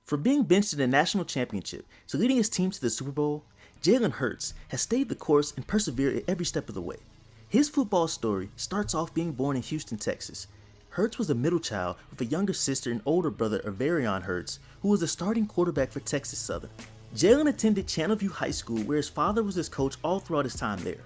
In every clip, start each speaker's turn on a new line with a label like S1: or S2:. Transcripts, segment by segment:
S1: From being benched in the national championship to leading his team to the Super Bowl, Jalen Hurts has stayed the course and persevered at every step of the way. His football story starts off being born in Houston, Texas. Hurts was a middle child with a younger sister and older brother, Averion Hurts, who was a starting quarterback for Texas Southern. Jalen attended Channelview High School, where his father was his coach all throughout his time there.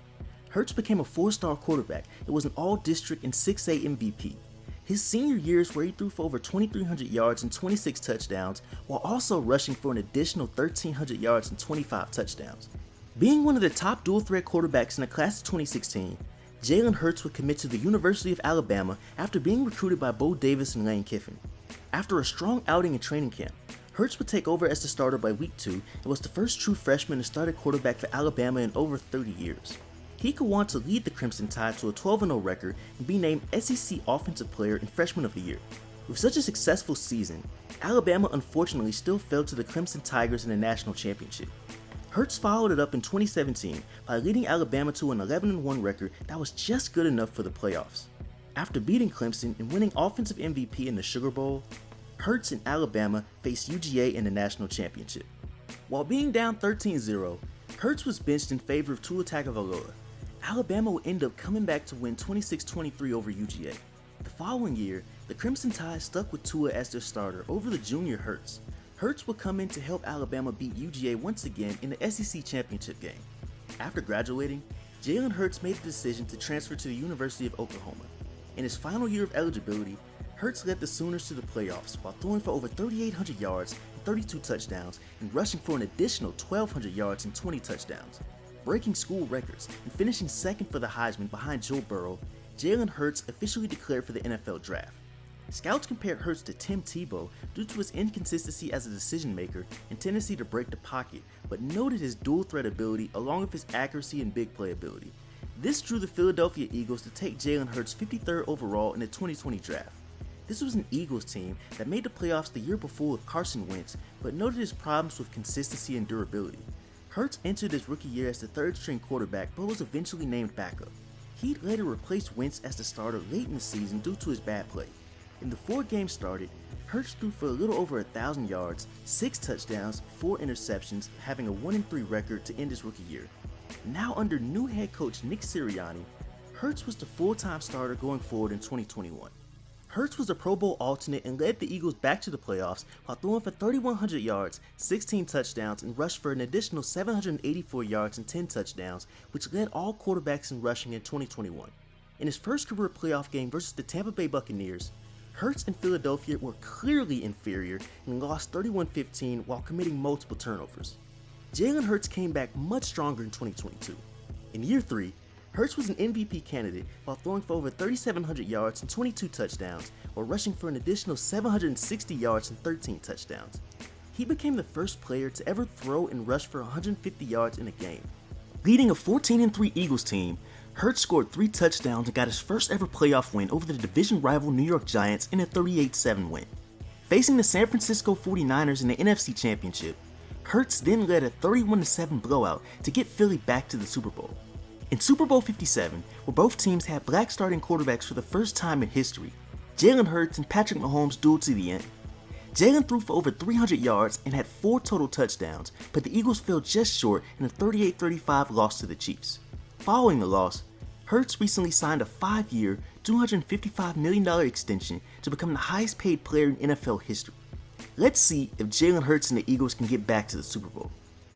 S1: Hurts became a 4-star quarterback and was an all-district and 6A MVP. His senior years where he threw for over 2,300 yards and 26 touchdowns, while also rushing for an additional 1,300 yards and 25 touchdowns. Being one of the top dual-threat quarterbacks in the class of 2016, Jalen Hurts would commit to the University of Alabama after being recruited by Bo Davis and Lane Kiffin. After a strong outing in training camp, Hurts would take over as the starter by week 2 and was the first true freshman to start at quarterback for Alabama in over 30 years. He could want to lead the Crimson Tide to a 12-0 record and be named SEC Offensive Player and Freshman of the Year. With such a successful season, Alabama unfortunately still fell to the Crimson Tigers in the national championship. Hurts followed it up in 2017 by leading Alabama to an 11-1 record that was just good enough for the playoffs. After beating Clemson and winning Offensive MVP in the Sugar Bowl, Hurts and Alabama faced UGA in the national championship. While being down 13-0, Hurts was benched in favor of Tua Tagovailoa. Alabama would end up coming back to win 26-23 over UGA. The following year, the Crimson Tide stuck with Tua as their starter over the junior Hurts. Hurts would come in to help Alabama beat UGA once again in the SEC championship game. After graduating, Jalen Hurts made the decision to transfer to the University of Oklahoma. In his final year of eligibility, Hurts led the Sooners to the playoffs while throwing for over 3,800 yards and 32 touchdowns and rushing for an additional 1,200 yards and 20 touchdowns. Breaking school records and finishing second for the Heisman behind Joe Burrow, Jalen Hurts officially declared for the NFL Draft. Scouts compared Hurts to Tim Tebow due to his inconsistency as a decision maker and tendency to break the pocket, but noted his dual threat ability along with his accuracy and big play ability. This drew the Philadelphia Eagles to take Jalen Hurts 53rd overall in the 2020 draft. This was an Eagles team that made the playoffs the year before with Carson Wentz, but noted his problems with consistency and durability. Hurts entered his rookie year as the third-string quarterback, but was eventually named backup. He later replaced Wentz as the starter late in the season due to his bad play. In the 4 games started, Hurts threw for a little over 1,000 yards, 6 touchdowns, 4 interceptions, having a 1-3 record to end his rookie year. Now under new head coach Nick Sirianni, Hurts was the full-time starter going forward in 2021. Hurts was a Pro Bowl alternate and led the Eagles back to the playoffs while throwing for 3,100 yards, 16 touchdowns, and rushed for an additional 784 yards and 10 touchdowns, which led all quarterbacks in rushing in 2021. In his first career playoff game versus the Tampa Bay Buccaneers, Hurts and Philadelphia were clearly inferior and lost 31-15 while committing multiple turnovers. Jalen Hurts came back much stronger in 2022. In year 3, Hurts was an MVP candidate while throwing for over 3,700 yards and 22 touchdowns, while rushing for an additional 760 yards and 13 touchdowns. He became the first player to ever throw and rush for 150 yards in a game. Leading a 14-3 Eagles team, Hurts scored 3 touchdowns and got his first ever playoff win over the division rival New York Giants in a 38-7 win. Facing the San Francisco 49ers in the NFC Championship, Hurts then led a 31-7 blowout to get Philly back to the Super Bowl. In Super Bowl 57, where both teams had black starting quarterbacks for the first time in history, Jalen Hurts and Patrick Mahomes dueled to the end. Jalen threw for over 300 yards and had 4 total touchdowns, but the Eagles fell just short in a 38-35 loss to the Chiefs. Following the loss, Hurts recently signed a 5-year, $255 million extension to become the highest paid player in NFL history. Let's see if Jalen Hurts and the Eagles can get back to the Super Bowl.